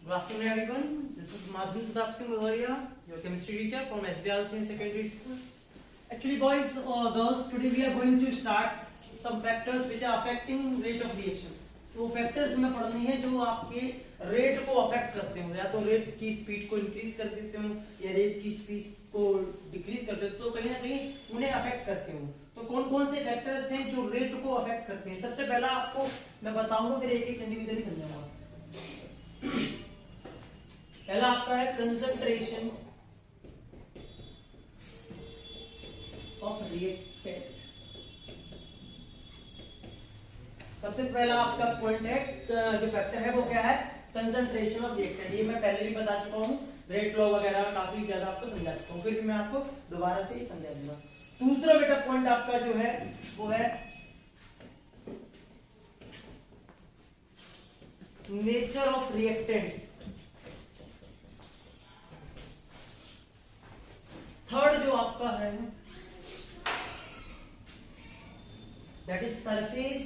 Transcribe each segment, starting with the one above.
Good afternoon, everyone. This is Madhu Pratap Singh Bavaria, your chemistry teacher from SBL Senior Secondary School. Actually, boys or girls, today we are going to start some factors which are affecting rate of reaction. तो factors हमें पढ़ने हैं जो आपके rate को affect करते हो, या तो रेट की स्पीड को इंक्रीज कर देते हो या रेट की स्पीड को डिक्रीज कर देते हो, तो कहीं ना कहीं उन्हें अफेक्ट करते हो। तो कौन कौन से फैक्टर्स हैं जो रेट को अफेक्ट करते हैं? सबसे पहला आपको मैं बताऊंगा, फिर एक एक इंडिविजुअली समझाऊंगा। पहला आपका है कंसंट्रेशन ऑफ रिएक्टेंट। सबसे पहला आपका पॉइंट है, जो फैक्टर है वो क्या है? Concentration of reactant. ये मैं पहले भी बता चुका हूँ, रेट लॉ वगैरह काफी ज्यादा आपको समझा चुका हूँ, फिर भी मैं आपको दोबारा से ही समझा दूंगा। दूसरा बेटा पॉइंट आपका जो है वो है नेचर ऑफ रिएक्टेंट। थर्ड जो आपका है that is surface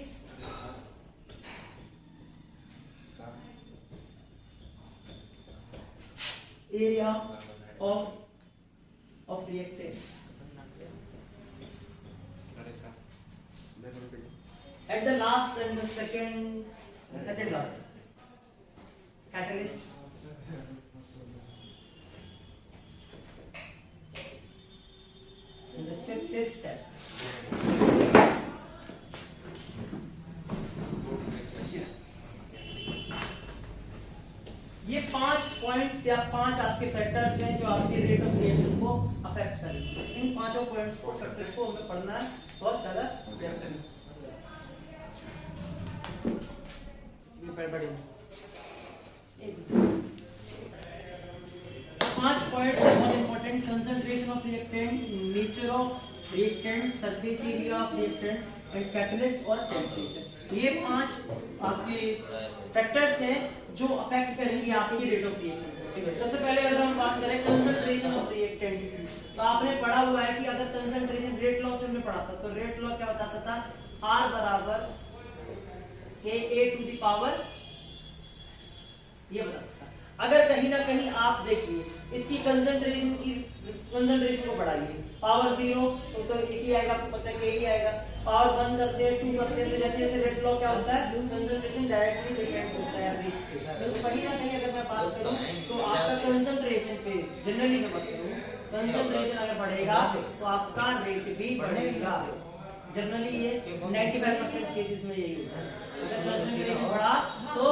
area of reactant. At the last and the second last catalyst in the fifth step। ये 5 पॉइंट्स या 5 आपके फैक्टर्स हैं जो आपके रेट ऑफ रिएक्शन को अफेक्ट करेंगे। इन पांचों पॉइंट्स को फैक्टर्स को हमें पढ़ना है बहुत ज्यादा ध्यान। पांच पॉइंट्स है बहुत important. Concentration of reactant, nature of reactant, surface area of reactant and catalyst और टेम्परेचर। ये 5 आपके फैक्टर्स हैं जो अफेक्ट करेंगे आपके रेट ऑफ रिएक्शन को। ठीक है, सबसे पहले अगर हम बात करें कंसंट्रेशन ऑफ रिएक्टेंट की, तो आपने पढ़ा हुआ है कि अगर कंसंट्रेशन रेट लॉ से हमने पढ़ा था, तो रेट लॉ क्या बताता था? R बराबर KA टू द पावर, ये बताता था। अगर कहीं ना कहीं आप देखिए इसकी कंसंट्रेशन को बढ़ाइए, पावर 0 तो एक ही आएगा, आपको पता है कि यही आएगा। पावर 1 करते हैं, 2 करते हैं, तो जैसे जैसे रेट लॉ क्या होता है? कंसंट्रेशन डायरेक्टली डिपेंड होता है रेट पे। तो कहीं ना कहीं अगर मैं बात करूं तो आपका कंसंट्रेशन पे जनरली मैं बात करूं, कंसंट्रेशन अगर बढ़ेगा तो आपका रेट भी बढ़ेगा। जनरली ये 95% केसेस में यही होता है। अगर कंसंट्रेशन बढ़ा तो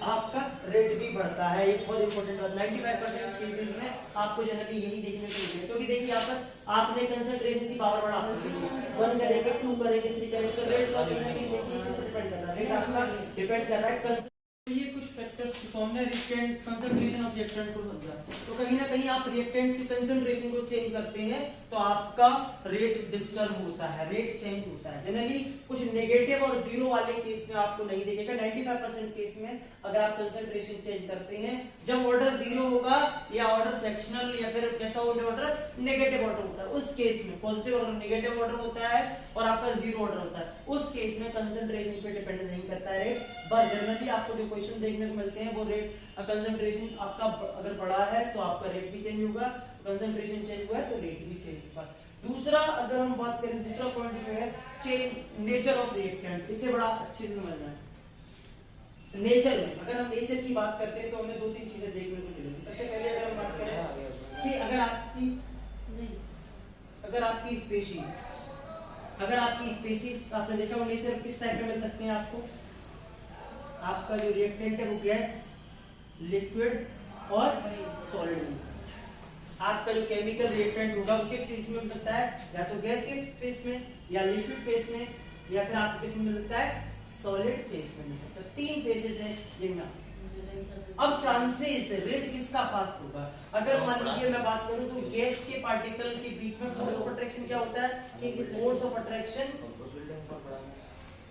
आपका रेट भी बढ़ता है। एक बहुत इंपॉर्टेंट बात, 95% केसेस में आपको जनरली यही देखने को मिलेगा। क्योंकि देखिए यहाँ पर आपने कंसंट्रेशन की पावर बढ़ा दी है, 1 करेंगे, 2 करेंगे, 3 करेंगे, तो रेट का कहीं ना कहीं देखिए डिपेंड कर रहा है, रेट आपका डिपेंड कर रहा है। ये कुछ फैक्टर्स तो हमने रिएक्टेंट कंसंट्रेशन ऑफ रिएक्टेंट को समझा। तो कहीं ना कहीं आप रिएक्टेंट की कंसंट्रेशन को चेंज करते हैं तो आपका रेट डिस्टर्ब होता है, रेट चेंज होता है। जनरली कुछ नेगेटिव और जीरो वाले केस में आपको नहीं देखेगा। 95% केस में अगर आप कंसंट्रेशन चेंज करते हैं, जब ऑर्डर 0 होगा या ऑर्डर फ्रैक्शनल या फिर कैसा ऑर्डर नेगेटिव ऑर्डर होता है, उस केस में पॉजिटिव अगर नेगेटिव ऑर्डर होता है और आपका 0 ऑर्डर होता है, उस केस में कंसंट्रेशन पे डिपेंड नहीं करता है रेट। बट जनरली आपको जो क्वेश्चन देखने को मिलते हैं वो रेट कंसंट्रेशन आपका अगर बढ़ा है तो आपका रेट भी चेंज होगा, कंसंट्रेशन चेंज हुआ है तो रेट भी चेंज होगा। दूसरा अगर हम बात करें, दूसरा पॉइंट जो है चेंज नेचर ऑफ रिएक्टेंट, इसे बड़ा अच्छे से समझना है। नेचर में अगर हम नेचर की बात करते हैं तो हमें 2-3 चीजें देखने को मिलेंगी। सबसे पहले अगर हम बात करें कि अगर आपकी स्पीशीज आपने देखा हो नेचर किस टाइप में मिल सकते हैं आपको? आपका जो रिएक्टेंट है वो गैस, लिक्विड और सॉलिड। आपका जो केमिकल रिएक्टेंट होगा वो किस चीज में मिल सकता है? या तो गैसियस फेस में, या लिक्विड फेस में, या फिर आपको किस में मिल सकता है? सॉलिड फेस में मिल सकता है। 3 फेसेस हैं जिनमें अब चांसेस रेट किसका फास्ट होगा? अगर मान लीजिए मैं बात करूं तो गैस के पार्टिकल के बीच में फोर्स ऑफ अट्रैक्शन क्या होता है? फोर्स ऑफ अट्रैक्शन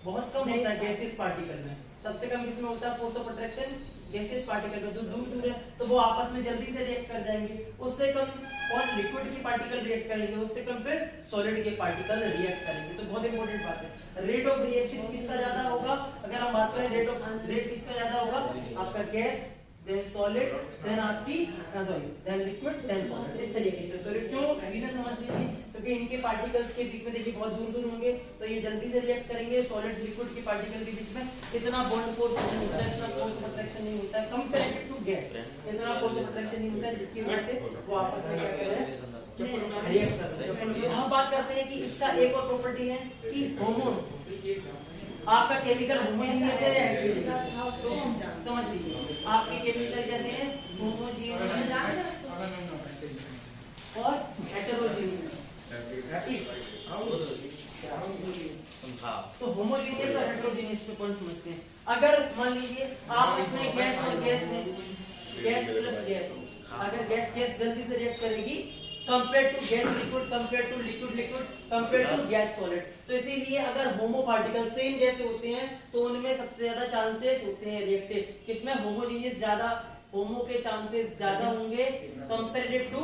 बहुत कम होता है गैसियस पार्टिकल में। सबसे कम किसमें होता है force of attraction? Gaseous particle में। जो दूर दूर है तो वो आपस में जल्दी से रिएक्ट कर जाएंगे। उससे कम और लिक्विड के पार्टिकल रिएक्ट करेंगे, उससे कम पे सॉलिड के पार्टिकल रिएक्ट करेंगे। तो बहुत इंपॉर्टेंट बात है, रेट ऑफ रिएक्शन किसका ज्यादा होगा? अगर हम बात करें रेट किसका ज्यादा होगा? आपका गैस देन सॉलिड, देन आपकी sorry then liquid, then solid, इस तरीके से। तो क्यों रीजन समझ लीजिए, क्योंकि इनके पार्टिकल्स के बीच में देखिए बहुत दूर दूर होंगे, तो ये जल्दी से रिएक्ट करेंगे। सॉलिड लिक्विड के पार्टिकल के बीच में इतना बॉन्ड फोर्स नहीं होता है, इतना फोर्स अट्रैक्शन नहीं होता है कंपैरेटिव टू गैस, इतना फोर्स अट्रैक्शन नहीं होता है, जिसकी वजह से वो आपस में क्या कर रहे हैं, रिएक्ट कर रहे हैं। हम बात करते हैं कि इसका एक और प्रॉपर्टी है कि होमो, आपका केमिकल होमोजेनियस है या हेटेरोजेनियस, तो समझ लीजिए आपके केमिकल कैसे हैं, होमोजेनियस और हेटेरोजेनियस। तो होमोजेनियस और हेटेरोजेनियस पे कौन समझते हैं। अगर मान लीजिए आपस में गैस और गैस है, गैस प्लस गैस, अगर गैस गैस जल्दी से रिएक्ट करेगी compare to gas liquid, compare to liquid liquid, compare to gas solid, तो इसीलिए अगर होमो पार्टिकल सेम जैसे होते हैं तो उनमें सबसे ज्यादा चांसेस होते हैं रिएक्टिव, किसमें, होमोजेनियस ज्यादा, होमो के चांसेस ज्यादा होंगे कंपेरेटिव टू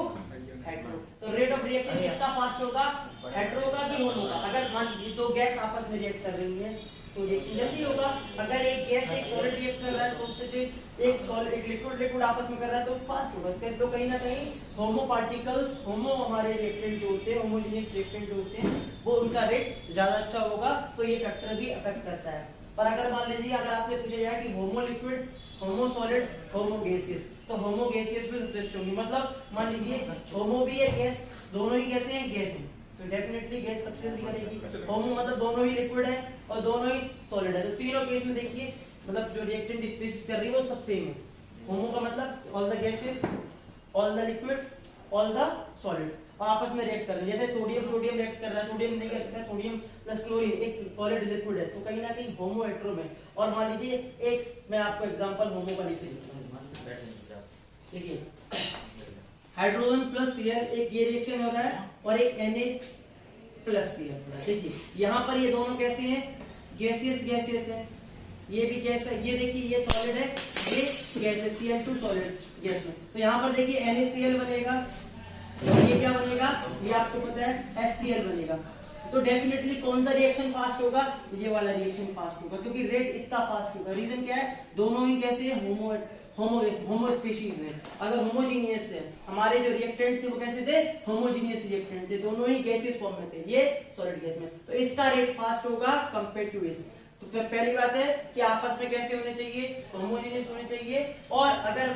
हेटेरो। तो रेट ऑफ रिएक्शन किसका फास्ट होगा, हेटेरो का कि होमो का। अगर मान लीजिए दो गैस आपस में रिएक्ट कर रही हैं तो रिएक्शन जल्दी होगा। अगर एक गैस एक सॉलिड रिएक्ट कर रहा है तो उससे एक सॉलिड एक लिक्विड लिक्विड आपस में कर रहा है तो फास्ट होगा। तो कहीं ना कहीं होमो पार्टिकल्स, होमो हमारे रिएक्टेंट जो होते हैं, होमोजेनियस रिएक्टेंट जो होते हैं, वो उनका रेट ज्यादा अच्छा होगा, तो ये फैक्टर भी अफेक्ट करता है। पर अगर मान लीजिए अगर आपसे पूछा जाए कि होमो लिक्विड, होमो सॉलिड, होमो गैसियस, तो होमो गैसियस भी सबसे अच्छी होंगी। मतलब मान लीजिए होमो भी है गैस, दोनों ही कैसे हैं, गैस हैं, तो डेफिनेटली गैस सबसे जल्दी करेगी। होमो मतलब दोनों ही लिक्विड है और दोनों ही सॉलिड है, तो तीनों केस में देखिए मतलब जो रिएक्टेंट स्पीशीज कर रही है वो सब सेम है। होमो का मतलब all the gases, all the liquids, all the solid आपस में रिएक्ट कर रहे हैं। जैसे सोडियम सोडियम रिएक्ट कर रहा है, सोडियम नहीं कर सकता, सोडियम प्लस क्लोरीन एक सॉलिड लिक्विड है, तो कहीं ना कहीं होमो हेटेरो में। और मान लीजिए एक मैं आपको एग्जांपल होमो का लिख देता हूं, देखिए हाइड्रोजन प्लस Cl, एक ये रिएक्शन हो रहा है और एक Na प्लस Cl। देखिए यहाँ पर ये दोनों कैसे हैं, गैसियस गैसियस है, ये भी गैस है, ये देखिए ये सॉलिड है, ये गैस है, Cl2 सॉलिड गैस में। तो यहाँ पर देखिए NaCl बनेगा, ये क्या बनेगा, ये आपको पता है HCl बनेगा। तो डेफिनेटली कौन सा रिएक्शन फास्ट होगा, ये वाला रिएक्शन फास्ट होगा, क्योंकि रेट इसका फास्ट होगा। रीजन क्या है, दोनों ही कैसे हैं, होमो स्पीशीज है। अगर होमोजीनियस है, हमारे जो रिएक्टेंट थे वो कैसे थे, होमोजीनियस रिएक्टेंट थे, दोनों ही गैसेस फॉर्म में थे, ये सॉलिड गैस में, तो इसका रेट फास्ट होगा कंपेयर टू इस। तो पहली बात है कि आपस में कैसे होने चाहिए, होमोजीनियस होने चाहिए। और अगर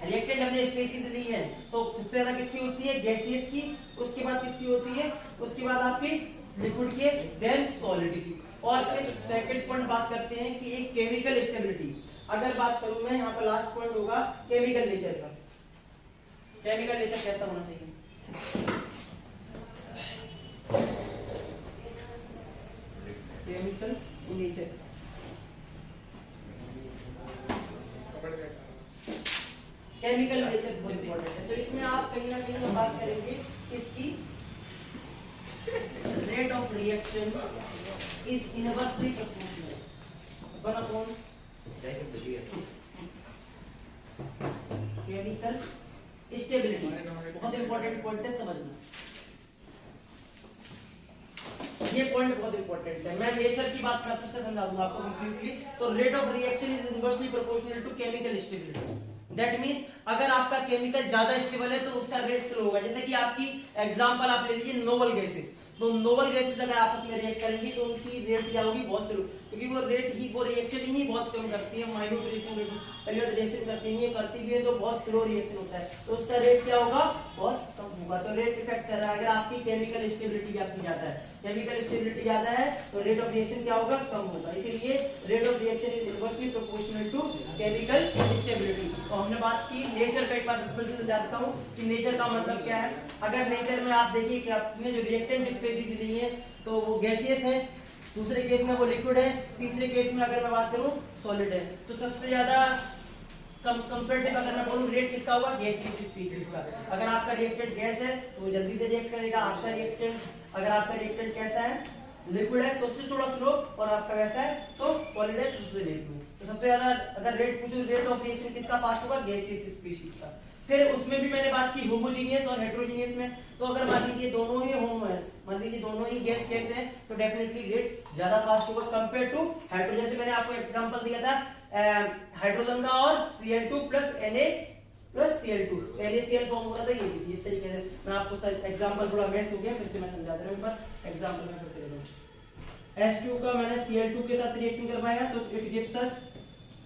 रिएक्टेंट हमने स्पीशीज ली है तो सबसे ज्यादा किसकी होती है, गैसियस की, उसके बाद किसकी होती है, उसके बाद आपकी लिक्विड की, देन सॉलिड की। और फिर सेकंड पॉइंट बात करते हैं कि एक केमिकल स्टेबिलिटी। अगर बात करूं मैं यहाँ पर लास्ट पॉइंट होगा केमिकल नेचर का। केमिकल नेचर कैसा होना चाहिए, केमिकल नेचर, केमिकल नेचर बहुत इंपॉर्टेंट है। तो इसमें आप कहीं ना कहीं बात करेंगे इसकी rate of reaction is inversely proportional one upon chemical stability. बहुत इंपॉर्टेंट पॉइंट है, समझना ये पॉइंट बहुत इंपॉर्टेंट है। मैं नेचर की बात करते से समझा दूंगा आपको कंप्लीटली। तो rate of reaction is inversely proportional to chemical stability. That means अगर आपका केमिकल ज्यादा स्टेबल है तो उसका रेट स्लो होगा। जैसे कि आपकी एग्जांपल आप ले लीजिए नोबल गैसेस, तो नोबल गैसेस अगर आपस में रिएक्ट करेंगी तो उनकी रेट क्या होगी, बहुत स्लो, क्योंकि वो रेट ही वो रिएक्शन ही बहुत कम करती है, माइन्यूट रिएक्शन पहले रिएक्शन करती नहीं है, करती भी है तो बहुत स्लो रिएक्शन होता है, तो उसका रेट क्या होगा, बहुत कम होगा। तो रेट इफेक्ट कर रहा है। अगर आपकी केमिकल स्टेबिलिटी आपकी ज्यादा है, केमिकल स्टेबिलिटी ज्यादा है तो रेट ऑफ रिएक्शन क्या होगा, कम होगा। इसीलिए rate of reaction is inversely proportional to chemical stability. तो हमने बात की नेचर का, एक बार फिर से समझाता हूं कि नेचर का मतलब क्या है। अगर नेचर में आप देखिए कि आपने जो रिएक्टेंट स्पीशीज ली है तो वो गैसियस है, दूसरे केस में वो लिक्विड है, तीसरे केस में अगर मैं बात करूं सॉलिड है। तो सबसे ज्यादा कंपैरेटिव अगर मैं बोलूं रेट किसका होगा, गैसियस स्पीशीज का। अगर आपका रिएक्टेंट गैस है तो वो जल्दी से रिएक्ट करेगा, आपका रिएक्टेंट अगर आपका रिएक्टेंट कैसा है, लिक्विड है तो उससे थोड़ा स्लो, और आपका वैसा है तो सॉलिड है तो उससे लेट में। तो सबसे ज्यादा अगर रेट पूछो रेट ऑफ रिएक्शन किसका फास्ट होगा, गैसियस स्पीशीज का। फिर उसमें भी मैंने बात की होमोजीनियस और हेटेरोजीनियस में। तो अगर मान लीजिए दोनों ही होमो है, मान लीजिए दोनों ही गैस है, तो डेफिनेटली रेट ज्यादा फास्ट होगा कंपेयर टू हेटेरो। जैसे मैंने आपको एग्जांपल दिया था हाइड्रोजन का और Cl2 plus Na plus Cl2 NaCl form हो रहा था। ये देखिए इस तरीके से मैं आपको एग्जांपल थोड़ा मेस हो गया, फिर से मैं समझा दे रहा हूं, पर एग्जांपल में फिर से H2 का मैंने Cl2 के साथ रिएक्शन करवाया तो it gives us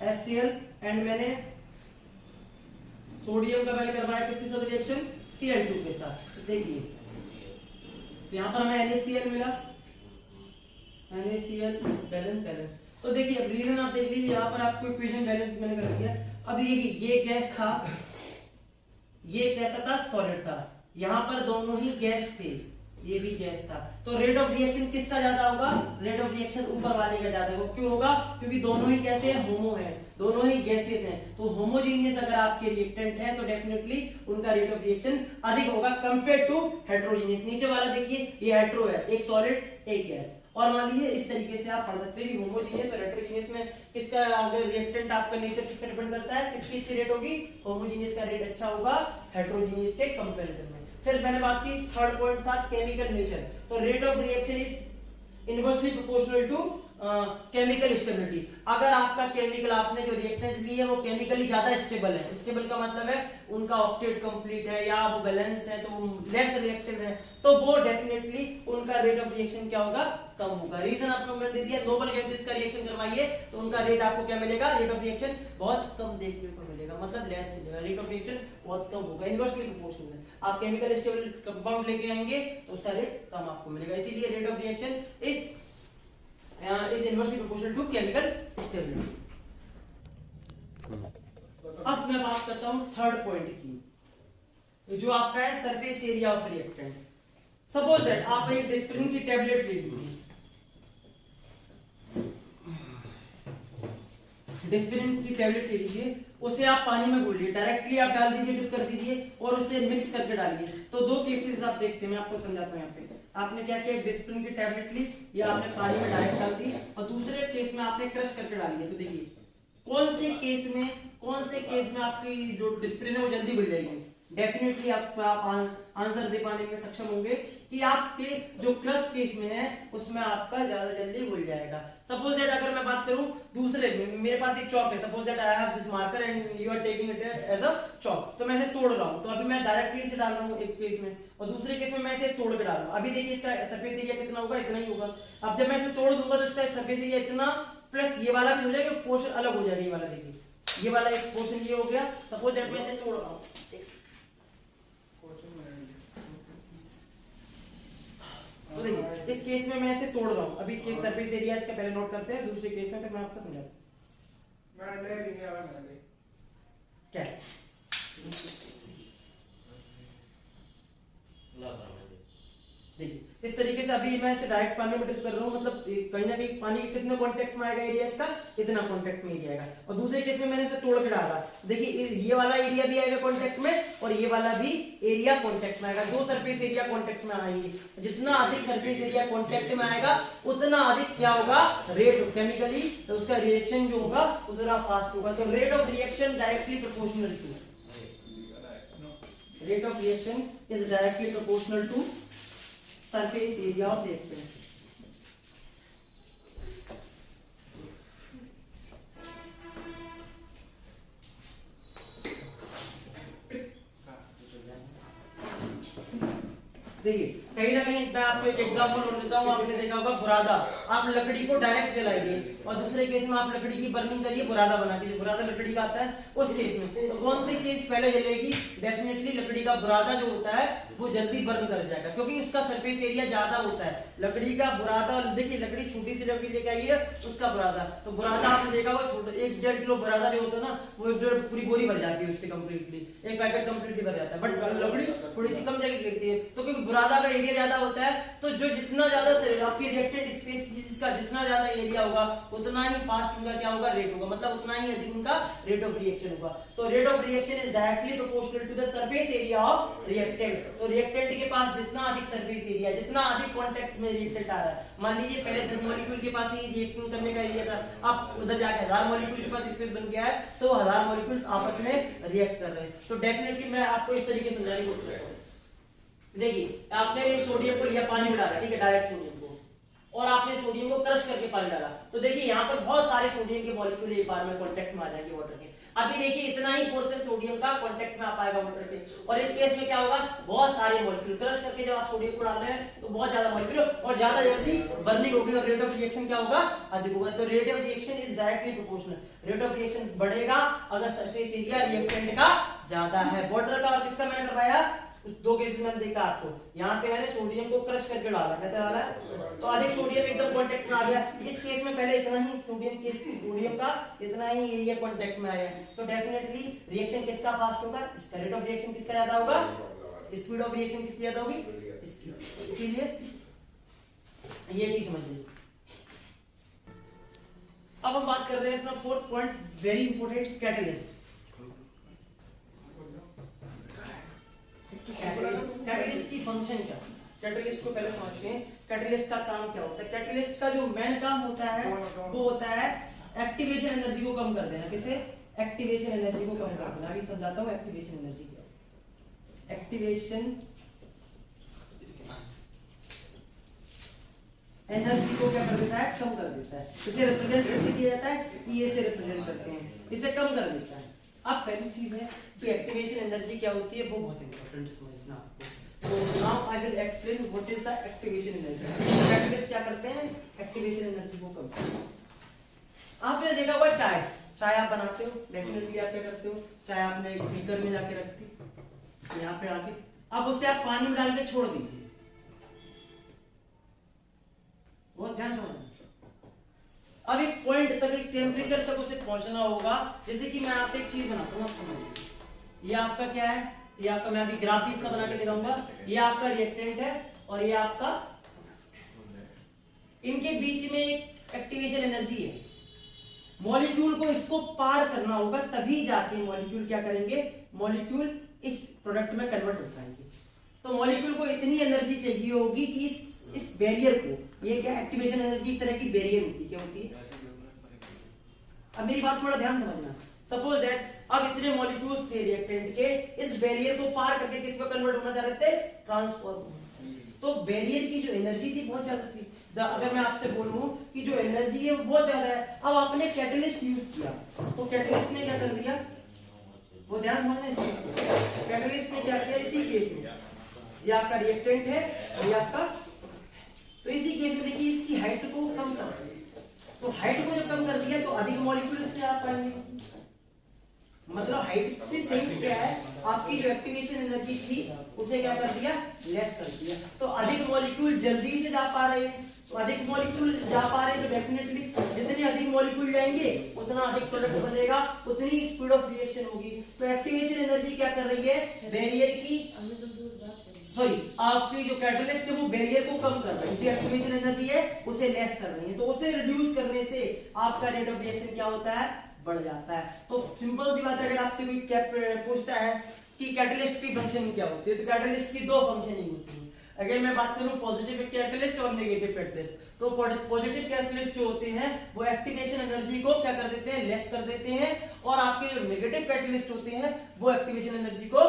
HCl, and मैंने सोडियम का मैंने करवाया किसके साथ रिएक्शन, Cl2 के साथ। तो देखिए यहाँ पर हमें NaCl मिला, NaCl बैलेंस। तो देखिए अब रीजन आप देख लीजिए, यहाँ पर आपको इक्वेशन बैलेंस मैंने कर दिया। अब ये गैस था, ये कहता था सॉलिड था, यहाँ पर दोनों ही गैस थे, ये भी गैस था, तो रेट ऑफ रिएक्शन किसका ज्यादा होगा, रेट ऑफ रिएक्शन ऊपर वाले का ज्यादा होगा। क्यों होगा, क्योंकि दोनों ही कैसे हैं, होमो है, दोनों ही गैसेस हैं। तो होमोजेनियस अगर आपके रिएक्टेंट है तो डेफिनेटली उनका रेट ऑफ रिएक्शन अधिक होगा कंपेयर टू हेटेरोजेनियस। नीचे वाला देखिए ये हेटेरो है, एक सॉलिड एक गैस। और मान लीजिए इस तरीके से आप पढ़ सकते हैं होमोजेनियस और हेटेरोजेनियस में किसका अगर रिएक्टेंट आपका नेचर किस पे डिपेंड करता है, किसकी अच्छी रेट होगी, होमोजेनियस का रेट अच्छा होगा हेटेरोजेनियस के कंपैरिजन में। फिर मैंने बात की, थर्ड पॉइंट था केमिकल नेचर। तो rate of reaction is inversely proportional to chemical stability. अगर आपका केमिकल आपने जो रिएक्टेंट ली है वो केमिकली ज्यादा स्टेबल है, स्टेबल का मतलब है उनका ऑक्टेट कंप्लीट है या वो बैलेंस है, तो वो लेस रिएक्टिव है, तो वो डेफिनेटली उनका रेट ऑफ रिएक्शन क्या होगा, कम होगा। रीजन आपको मैंने दे दिया, नोबल गैसेस का रिएक्शन करवाइए तो उनका रेट आपको क्या मिलेगा, रेट ऑफ रिएक्शन बहुत कम देखने को मिलेगा, मतलब लेस मिलेगा, रेट ऑफ रिएक्शन बहुत कम होगा, इनवर्सली प्रोपोर्शनल है। आप केमिकल स्टेबल कंपाउंड लेके आएंगे तो उसका रेट कम आपको मिलेगा, इसीलिए rate of reaction is inversely proportional to chemical stability. अब मैं बात करता हूं थर्ड पॉइंट की, जो आपका है surface area of reactant. Suppose that आप एक डिस्प्रिन की टैबलेट ले लीजिए, डिस्प्रिन की टैबलेट ले लीजिए, उसे आप पानी में घोलिए, डायरेक्टली आप डाल दीजिए, डिप कर दीजिए और उसे मिक्स करके डालिए। तो दो केसेस आप देखते हैं, मैं आपको समझाता हूं। यहाँ पे आपने क्या किया, डिस्प्रिन की टैबलेट ली या आपने पानी में डायरेक्ट डाल दी, और दूसरे केस में आपने क्रश करके डाली है। तो देखिए कौन से केस में आपकी जो डिस्प्रिन है वो जल्दी घुल जाएगी, डेफिनेटली आप आंसर दे पाने में सक्षम होंगे कि आपके जो क्रश केस में है उसमें आपका ज्यादा जल्दी घुल जाएगा। सपोज दैट अगर मैं बात करूं दूसरे, मेरे पास एक चॉक है, suppose that I have this marker and you are taking it as a chalk, तो मैं इसे तोड़ रहा हूं, तो अभी मैं डायरेक्टली इसे डाल रहा हूं एक केस में, और दूसरे केस में मैं इसे तोड़ के डाल रहा हूं। अभी देखिए इसका सरफेस एरिया कितना होगा, इतना ही होगा। अब जब मैं इसे तोड़ दूंगा तो इसका सरफेस एरिया इतना प्लस ये वाला भी हो जाएगा, पोर्शन अलग हो जाएगा, ये वाला देखिए, ये वाला एक पोर्शन ये हो गया। सपोज दैट मैं इसे तोड़ रहा हूं, तो देखिए इस केस में मैं इसे तोड़ रहा हूं, अभी केस सरफेस एरिया इसका पहले नोट करते हैं, दूसरे केस में फिर मैं आपको समझाता हूं क्या है। देखिए इस तरीके से अभी मैं इसे डायरेक्ट पानी में डिप कर रहा हूं, मतलब कहीं ना कहीं पानी कितने कांटेक्ट में आएगा एरिया इसका, इतना कांटेक्ट में एरिया आएगा। और दूसरे केस में मैंने इसे तोड़ के डाला, देखिए ये वाला एरिया भी आएगा कांटेक्ट में और ये वाला भी एरिया कांटेक्ट में आएगा, दो सरफेस एरिया कांटेक्ट में आएंगे। जितना अधिक सरफेस एरिया कांटेक्ट में आएगा उतना अधिक क्या होगा, रेट केमिकली तो उसका रिएक्शन जो होगा उतना फास्ट होगा। तो rate of reaction directly proportional to, rate of reaction is directly proportional to surface area of reactant। देखिए कहीं ना कहीं मैं आपको एक एग्जांपल और देता हूं, आपने देखा होगा बुरादा, आप लकड़ी को डायरेक्ट जलाइए और दूसरे केस में आप लकड़ी की बर्निंग करिए, बुरादा बना के, बुरादा लकड़ी का आता है उस केस में, तो कौन सी चीज पहले जलेगी, डेफिनेटली लकड़ी का बुरादा जो होता है वो जल्दी बर्न कर जाएगा क्योंकि उसका सरफेस एरिया ज्यादा होता है। लकड़ी का बुरादा, देखिए लकड़ी छोटी सी लकड़ी लेके आई है उसका बुरादा, तो बुरादा आपने देखा होगा 1-1.5 किलो बुरादा जो होता है ना वो 1 पूरी बोरी भर जाती है उससे कंप्लीटली, एक पैकेट कंप्लीटली भर जाता है, बट लकड़ी थोड़ी सी कम जगह गिरती है, तो क्योंकि बुरादा का एरिया ज्यादा होता है, तो जो जितना ज्यादा आपकी रिएक्टेंट स्पीसीज का जितना ज्यादा एरिया होगा उतना ही फास्ट उनका क्या होगा, रेट होगा, मतलब उतना ही अधिक उनका रेट ऑफ रिएक्शन होगा। तो rate of reaction is directly proportional to the surface area of reactant. तो रिएक्टेंट के पास जितना अधिक सरफेस एरिया, जितना अधिक कांटेक्ट में रिएक्टेंट आ रहा है, मान लीजिए पहले 10 मॉलिक्यूल के पास ही रिएक्शन करने का एरिया था, अब उधर जाके 1000 मॉलिक्यूल के पास स्पेस बन गया है, तो 1000 मॉलिक्यूल आपस में रिएक्ट कर रहे हैं। तो डेफिनेटली मैं आपको इस तरीके से समझाने की कोशिश करता हूं। देखिए आपने सोडियम को लिया, पानी में डाला, ठीक है, डायरेक्ट सोडियम को, और आपने सोडियम को क्रश करके पानी डाला, तो देखिए यहाँ पर बहुत सारे सोडियम के मॉलिक्यूल एक बार में कांटेक्ट में आ जाएंगे वाटर के। अभी देखिए इतना ही पोर्शन सोडियम का कांटेक्ट में आ पाएगा वाटर के, और इस केस में क्या होगा, बहुत सारे मॉलिक्यूल क्रश करके जब आप सोडियम को डाल रहे हैं तो बहुत ज्यादा मॉलिक्यूल और ज्यादा जल्दी बर्निंग होगी और रेट ऑफ रिएक्शन क्या होगा, अधिक होगा। तो rate of reaction is directly proportional, rate of reaction बढ़ेगा अगर सरफेस एरिया रिएक्टेंट का ज्यादा है। वाटर का और किसका मैंने करवाया, उस दो केसेस में देखा आपको, यहाँ पे मैंने सोडियम को क्रश करके डाला, कहते डाला तो अधिक सोडियम एकदम कांटेक्ट में आ गया। इस केस में पहले इतना ही सोडियम का इतना ही एरिया कांटेक्ट में आया, तो डेफिनेटली रिएक्शन किसका फास्ट होगा, इसका। रेट ऑफ रिएक्शन किसका ज्यादा होगा, स्पीड ऑफ रिएक्शन किसकी ज्यादा होगी, इसकी। इसीलिए ये चीज समझ लीजिए। अब हम बात कर रहे हैं अपना fourth point, very important, catalyst. Catalyst की फंक्शन क्या, कैटलिस्ट को पहले समझते हैं। कैटलिस्ट का काम क्या होता है, कैटलिस्ट का जो मेन काम होता है वो होता है एक्टिवेशन एनर्जी को कम कर देना। किसे, एक्टिवेशन एनर्जी को कम कर देना। अभी समझाता हूँ एक्टिवेशन एनर्जी क्या। एक्टिवेशन एनर्जी को क्या कर देता है, कम कर देता है। इसे रिप्रेजेंट कैसे किया जाता है, ई से रिप्रेजेंट करते हैं, इसे कम कर देता है। अब पहली चीज है कि एक्टिवेशन एनर्जी क्या होती है, वो बहुत इंपॉर्टेंट समझना आपको। तो now I will explain what is the activation energy. Catalyst क्या करते हैं, एक्टिवेशन एनर्जी को कम करते हैं। आपने देखा होगा चाय आप बनाते हो, डेफिनेटली आप क्या करते हो, चाय आपने एक बीकर में जाके रखती, यहाँ पे आके अब उससे आप पानी में डाल के छोड़ दीजिए, बहुत ध्यान रखना। अब एक पॉइंट तक, एक टेम्परेचर तक उसे पहुंचना होगा। जैसे कि मैं आप एक चीज बनाता हूँ, आप समझिए, ये आपका क्या है, ये आपका, मैं अभी ग्राफ भी इसका बना के दिखाऊंगा, ये आपका रिएक्टेंट है और ये आपका, इनके बीच में एक एक्टिवेशन एनर्जी है। मॉलिक्यूल को इसको पार करना होगा, तभी जाके मॉलिक्यूल क्या करेंगे, मॉलिक्यूल इस प्रोडक्ट में कन्वर्ट हो पाएंगे। तो मॉलिक्यूल को इतनी एनर्जी चाहिए होगी कि इस बैरियर को, ये क्या एक्टिवेशन एनर्जी, एक तरह की बैरियर होती है, क्या होती है। अब मेरी बात थोड़ा ध्यान समझना। सपोज दैट अब इतने मॉलिक्यूल्स थे रिएक्टेंट के, इस बैरियर को पार करके किस पे कन्वर्ट होना चाह रहे थे, ट्रांसफॉर्म। तो बैरियर की जो एनर्जी थी बहुत ज्यादा थी। अगर मैं आपसे बोलूं कि जो एनर्जी है वो बहुत ज्यादा है, अब आपने कैटलिस्ट यूज किया, तो कैटलिस्ट ने क्या कर दिया, वो ध्यान समझना, कैटलिस्ट ने क्या किया, इसी केस में ये आपका रिएक्टेंट है और ये आपका, तो इसी केस में देखिए इसकी हाइट को कम कर दिया। तो हाइट को जब कम कर दिया तो अधिक मॉलिक्यूल इससे आ पाएंगे। मतलब हाइट से सेंस क्या है, आपकी जो एक्टिवेशन एनर्जी थी उसे क्या कर दिया, लेस कर दिया। तो अधिक मॉलिक्यूल जल्दी से जा पा रहे हैं, तो अधिक मॉलिक्यूल जा पा रहे हैं तो डेफिनेटली जितने अधिक मॉलिक्यूल जाएंगे उतना अधिक प्रोडक्ट बनेगा, उतनी स्पीड ऑफ रिएक्शन होगी। तो एक्टिवेशन एनर्जी क्या कर रही है, बैरियर की, सॉरी आपकी जो कैटलिस्ट है वो बैरियर को कम कर रही है, जो एक्टिवेशन एनर्जी है उसे लेस कर रही है। तो उसे रिड्यूस करने से आपका रेट ऑफ रिएक्शन क्या होता है, बढ़ जाता है। तो सिंपल सी बात है, अगर आपसे कोई पूछता है कि कैटलिस्ट की फंक्शन क्या होती है, तो कैटलिस्ट की दो फंक्शनिंग होती है। अगर मैं बात करूं पॉजिटिव कैटलिस्ट और नेगेटिव कैटलिस्ट, तो पॉजिटिव कैटलिस्ट जो होते हैं वो एक्टिवेशन एनर्जी को क्या कर देते हैं, लेस कर देते हैं, और आपके जो नेगेटिव कैटलिस्ट होते हैं वो एक्टिवेशन एनर्जी को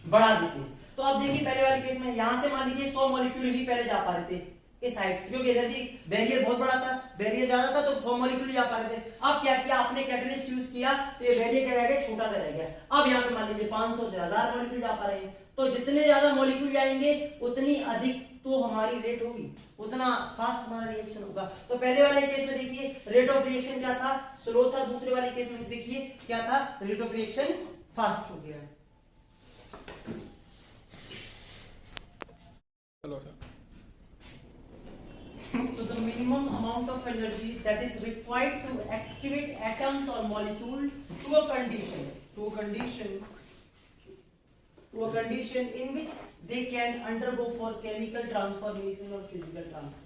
बढ़ा देते हैं। तो आप देखिए पहले वाले केस में यहां से मान लीजिए 100 मॉलिक्यूल ही पहले जा पा रहे थे इस हाइट, क्योंकि एनर्जी बैरियर बहुत बड़ा था, बैरियर ज्यादा था, तो 100 मॉलिक्यूल जा पा रहे थे। अब क्या किया आपने, कैटलिस्ट यूज किया, तो ये बैरियर क्या रह गया, छोटा सा रह गया। अब यहाँ पे मान लीजिए 500 से 1000 मॉलिक्यूल जा पा रहे हैं, तो जितने ज्यादा मॉलिक्यूल जाएंगे उतनी अधिक तो हमारी रेट होगी, उतना फास्ट हमारा रिएक्शन होगा। तो पहले वाले केस में देखिए रेट ऑफ रिएक्शन क्या था, स्लो था, दूसरे वाले केस में देखिए क्या था, रेट ऑफ रिएक्शन फास्ट हो गया। Hello, sir. So the minimum amount of energy that is required to activate atoms or molecule to a condition in which they can undergo for chemical transformation or physical transformation.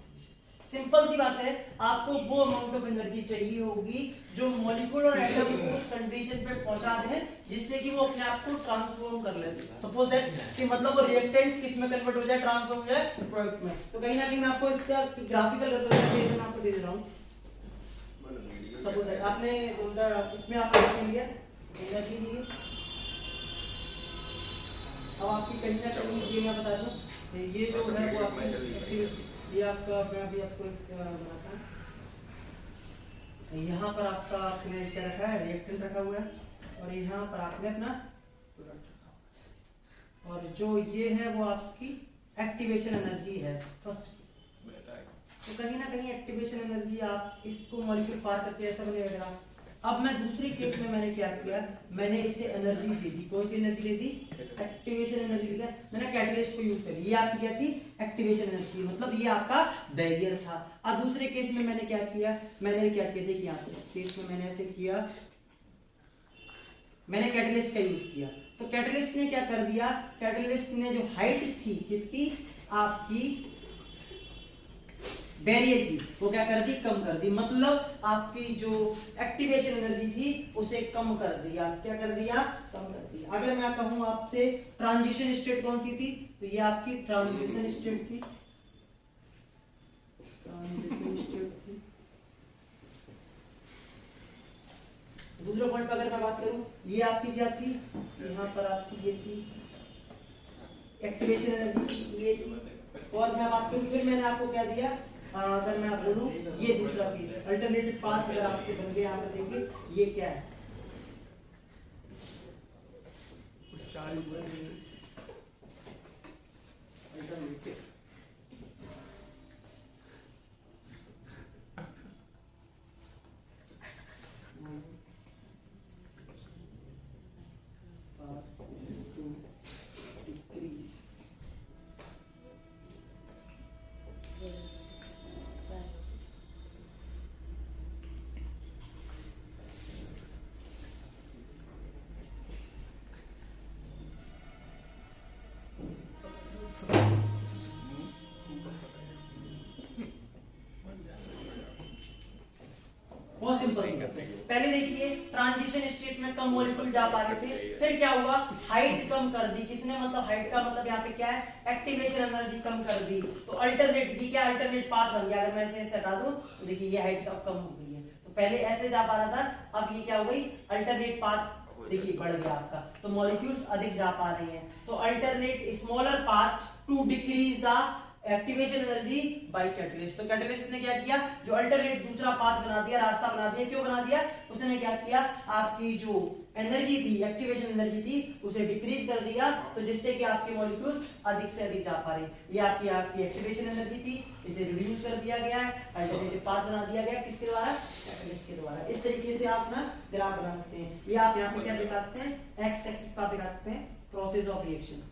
Simple सी बात है, आपको वो amount of energy चाहिए होगी जो molecule और atom को उस कंडीशन पे पहुंचा दें जिससे कि वो अपने आप को ट्रांसफॉर्म कर ले। सपोज दैट कि मतलब वो रिएक्टेंट किस में कन्वर्ट हो जाए, ट्रांसफॉर्म हो जाए प्रोडक्ट में। तो कहीं ना कहीं मैं आपको इसका ग्राफिकल रिप्रेजेंटेशन आपको दे दे रहा हूं। सपोज दैट आपने उनका इसमें आपने लिया एनर्जी ली, अब आपकी कहीं ना कहीं ये मैं बता दूं, ये जो है वो आपकी ये आपका मैं अभी आपको बताता हूँ। यहाँ पर आपका आपने क्या रखा है, रिएक्टेंट रखा हुआ है, और यहाँ पर आपने अपना प्रोडक्ट रखा हुआ है। और जो ये है वो आपकी एक्टिवेशन एनर्जी है फर्स्ट। तो कहीं ना कहीं एक्टिवेशन एनर्जी आप इसको मॉलिक्यूल पार करके ऐसा बनेगा। अब मैं दूसरे केस में मैंने क्या किया, मैंने इसे एनर्जी दे दी। कौन सी एनर्जी दे दी? एक्टिवेशन एनर्जी दी। मैंने कैटलिस्ट को यूज कर लिया। ये आपकी क्या थी? एक्टिवेशन एनर्जी, मतलब ये आपका बैरियर था। अब दूसरे केस में मैंने क्या किया, मैंने क्या किया, देखिए यहाँ पे केस में मैंने ऐसे किया, मैंने कैटलिस्ट का यूज किया। तो कैटलिस्ट ने क्या कर दिया, कैटलिस्ट ने जो हाइट थी किसकी, आपकी बैरियर की, वो क्या कर दी, कम कर दी। मतलब आपकी जो एक्टिवेशन एनर्जी थी उसे कम कर दिया। क्या कर दिया? कम कर दिया। अगर मैं कहूं आपसे ट्रांजिशन स्टेट कौन सी थी, तो ये आपकी ट्रांजिशन स्टेट थी। ट्रांजिशन स्टेट थी। दूसरे पॉइंट पर अगर मैं बात करूं, ये आपकी क्या थी, यहाँ पर आपकी ये थी एक्टिवेशन एनर्जी, ये थी। और मैं बात करूं, फिर मैंने आपको क्या दिया, अगर मैं बोलूं ये दूसरा पीस अल्टरनेटिव पाथ अगर आपके बन गए, यहाँ पर देखिए ये क्या है, अल्टरनेटिव बहुत सिंपल है। पहले देखिए ट्रांजिशन स्टेट में कम मॉलिक्यूल जा पा रहे थे, फिर क्या हुआ, हाइट कम कर दी किसने, मतलब हाइट का मतलब यहाँ पे क्या है, एक्टिवेशन एनर्जी कम कर दी। तो अल्टरनेट की क्या, अल्टरनेट पाथ बन गया। अगर मैं इसे हटा दूं तो देखिए ये हाइट कम हो गई है। तो पहले ऐसे जा पा रहा था, अब ये क्या हो गई, अल्टरनेट पाथ देखिए बढ़ गया आपका, तो मॉलिक्यूल्स अधिक जा पा रहे हैं। तो alternate smaller path to decrease the activation energy by catalyst. तो कैटलिस्ट ने क्या किया, जो अल्टरनेट दूसरा पाथ बना दिया, रास्ता बना दिया। क्यों बना दिया, उसने क्या किया, आपकी जो एनर्जी थी, एक्टिवेशन एनर्जी थी, उसे डिक्रीज कर दिया, तो जिससे कि आपके मॉलिक्यूल्स अधिक से अधिक जा पा रहे। ये आपकी एक्टिवेशन एनर्जी थी, इसे रिड्यूस कर दिया गया है, अल्टरनेटिव पाथ बना दिया गया, किसके द्वारा, कैटलिस्ट के द्वारा। इस तरीके से आप ना ग्राफ बना सकते हैं। ये आप यहाँ पे क्या दिखाते हैं, एक्स एक्सिस पर दिखाते हैं process of reaction,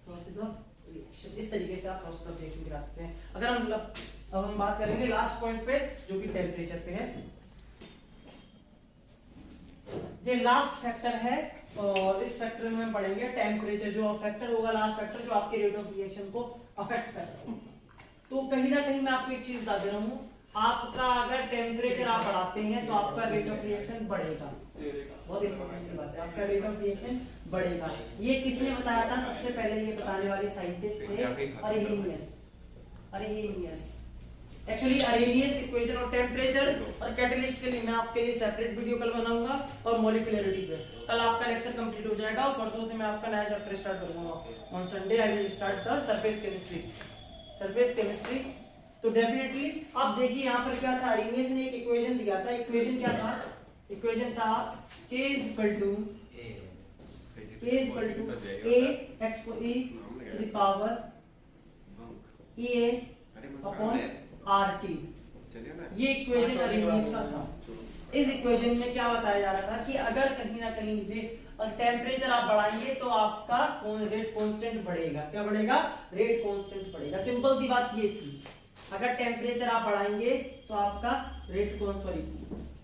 process of reaction. इस तरीके से आप प्रोसेस ऑफ रिएक्शन दिखाते हैं। अगर हम अब हम बात करेंगे लास्ट पॉइंट पे, जो कि टेम्परेचर पे है। ये लास्ट फैक्टर है, और इस फैक्टर में हम पढ़ेंगे टेम्परेचर। जो फैक्टर होगा लास्ट फैक्टर, जो आपके रेट ऑफ रिएक्शन को अफेक्ट करता है। तो कहीं ना कहीं मैं आपको एक चीज बता दे रहा हूँ, आपका अगर टेम्परेचर आप बढ़ाते हैं तो आपका रेट ऑफ रिएक्शन बढ़ेगा। बहुत इंपॉर्टेंट बात है, आपका रेट ऑफ रिएक्शन बढ़ेगा। ये किसने बताया था, सबसे पहले ये बताने वाले साइंटिस्ट थे Arrhenius. Arrhenius actually Arrhenius equation और टेम्परेचर और कैटलिस्ट के लिए मैं आपके लिए सेपरेट वीडियो कल बनाऊंगा, और मॉलिक्यूलरिटी पे कल आपका लेक्चर कंप्लीट हो जाएगा, और परसों से मैं आपका नया चैप्टर स्टार्ट करूंगा। On Sunday I will start the surface chemistry. Surface chemistry तो डेफिनेटली आप देखिए यहाँ पर क्या था, अरेनियस ने एक इक्वेशन दिया था। इक्वेशन क्या था, इक्वेशन था K equal to A expo e to the power EA upon RT। ये इक्वेशन अरेनियस का था। इस इक्वेशन में क्या बताया जा रहा था कि अगर कहीं ना कहीं टेम्परेचर आप बढ़ाएंगे तो आपका रेट कांस्टेंट बढ़ेगा। क्या बढ़ेगा, रेट कांस्टेंट बढ़ेगा। सिंपल सी बात ये थी, अगर टेम्परेचर आप बढ़ाएंगे तो आपका रेट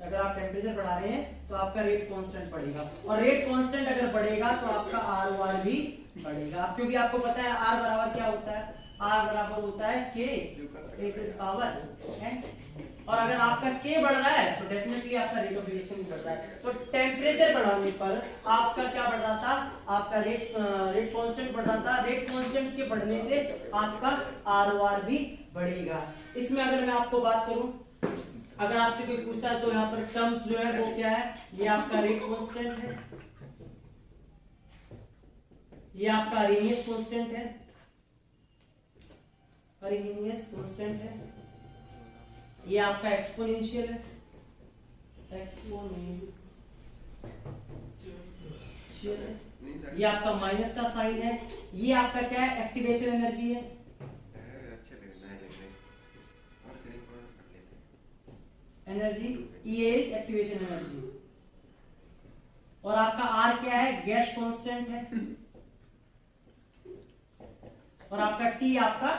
अगर आप टेम्परेचर बढ़ा रहे हैं तो आपका रेट कांस्टेंट बढ़ेगा, और रेट कांस्टेंट अगर बढ़ेगा तो आपका आर भी बढ़ेगा। क्योंकि आपको पता है आर बराबर क्या होता है, आर बराबर होता है के पावर है, और अगर आपका के बढ़ रहा है तो डेफिनेटली आपका रेट ऑफ रिएक्शन भी बढ़ रहा है। तो टेम्परेचर बढ़ाने पर आपका क्या बढ़ रहा था, आपका रेट कांस्टेंट बढ़ रहा था। रेट कांस्टेंट के बढ़ने से आपका आर भी बढ़ेगा। इसमें अगर मैं आपको बात करूं, अगर आपसे कोई पूछता है तो यहाँ पर टर्म्स जो है वो क्या है, ये आपका रेट कांस्टेंट है, ये आपका अरेनियस कांस्टेंट है, अरेनियस कांस्टेंट है। ये आपका एक्सपोनेंशियल है, एक्सपोनेंशियल। ये आपका माइनस का साइन है। ये आपका क्या है, एक्टिवेशन एनर्जी है। Energy E is activation energy. और आपका R क्या है, गैस कांस्टेंट है। और आपका T आपका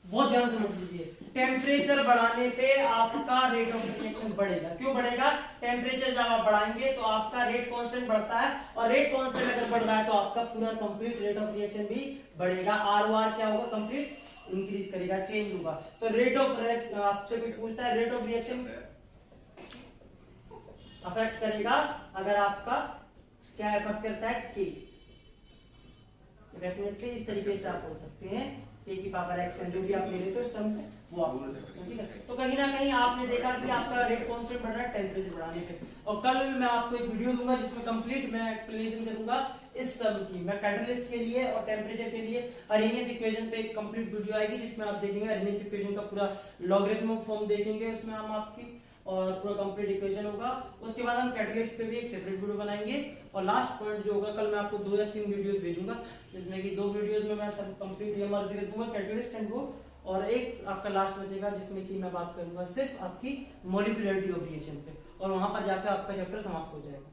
बहुत ध्यान से समझ लीजिए, टेम्परेचर बढ़ाने पे आपका रेट ऑफ रिएक्शन बढ़ेगा। क्यों बढ़ेगा, टेम्परेचर जब आप बढ़ाएंगे तो आपका रेट कांस्टेंट बढ़ता है, और रेट कांस्टेंट अगर बढ़ रहा है तो आपका पूरा कंप्लीट रेट ऑफ रिएक्शन भी बढ़ेगा। ROR क्या होगा, कंप्लीट इंक्रीज करेगा, चेंज होगा। तो रेट ऑफ आपसे कोई पूछता है रेट ऑफ रिएक्शन अफेक्ट करेगा, अगर आपका क्या इफेक्ट करता है, के। डेफिनेटली इस तरीके से आप बोल सकते हैं k की पावर x जो भी आप ले लेते हो स्टर्म पे वो आप, ठीक है। तो कहीं ना कहीं आपने देखा कि आपका रेट कांस्टेंट बढ़ रहा है टेम्परेचर बढ़ाने पे। और कल मैं आपको एक वीडियो दूंगा जिसमें कंप्लीट मैं एक्सप्लेनेशन करूंगा इस टर्म की। मैं कैटलिस्ट के लिए और टेम्परेचर के लिए अरेनियस इक्वेशन पे एक कंप्लीट वीडियो आएगी जिसमें आप देखेंगे अरेनियस इक्वेशन का पूरा लॉगरिथमिक फॉर्म देखेंगे उसमें हम आपकी, और पूरा कंप्लीट इक्वेशन होगा। उसके बाद हम कैटलिस्ट पे भी एक सेपरेट वीडियो बनाएंगे। और लास्ट पॉइंट जो होगा, कल मैं आपको 2 या 3 वीडियोस भेजूंगा जिसमें कि 2 वीडियोस में मैं सब कंप्लीट एमआर जिक्र दूंगा कैटलिस्ट एंड वो, और एक आपका लास्ट बचेगा जिसमें कि मैं बात करूंगा सिर्फ आपकी मॉलिक्यूलरिटी ऑफ रिएक्शन पे, और वहां पर जाकर आपका चैप्टर समाप्त हो जाएगा।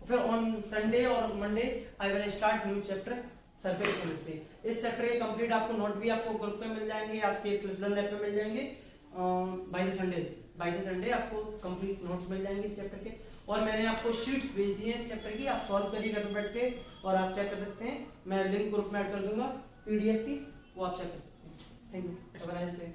फिर ऑन संडे और Monday I will start new chapter surface chemistry. इस चैप्टर के कंप्लीट आपको नोट भी आपको ग्रुप पे मिल जाएंगे, आपके फ्लिपलर्न लैब पे मिल जाएंगे। बाय द संडे आपको कंप्लीट नोट्स मिल जाएंगे इस चैप्टर के। और मैंने आपको शीट्स भेज दी है इस चैप्टर की, आप सॉल्व करिए घर पे बैठ के और आप चेक कर सकते हैं। मैं लिंक ग्रुप में ऐड कर दूंगा PDF की, वो आप चेक कर सकते हैं। Thank you, have a nice day.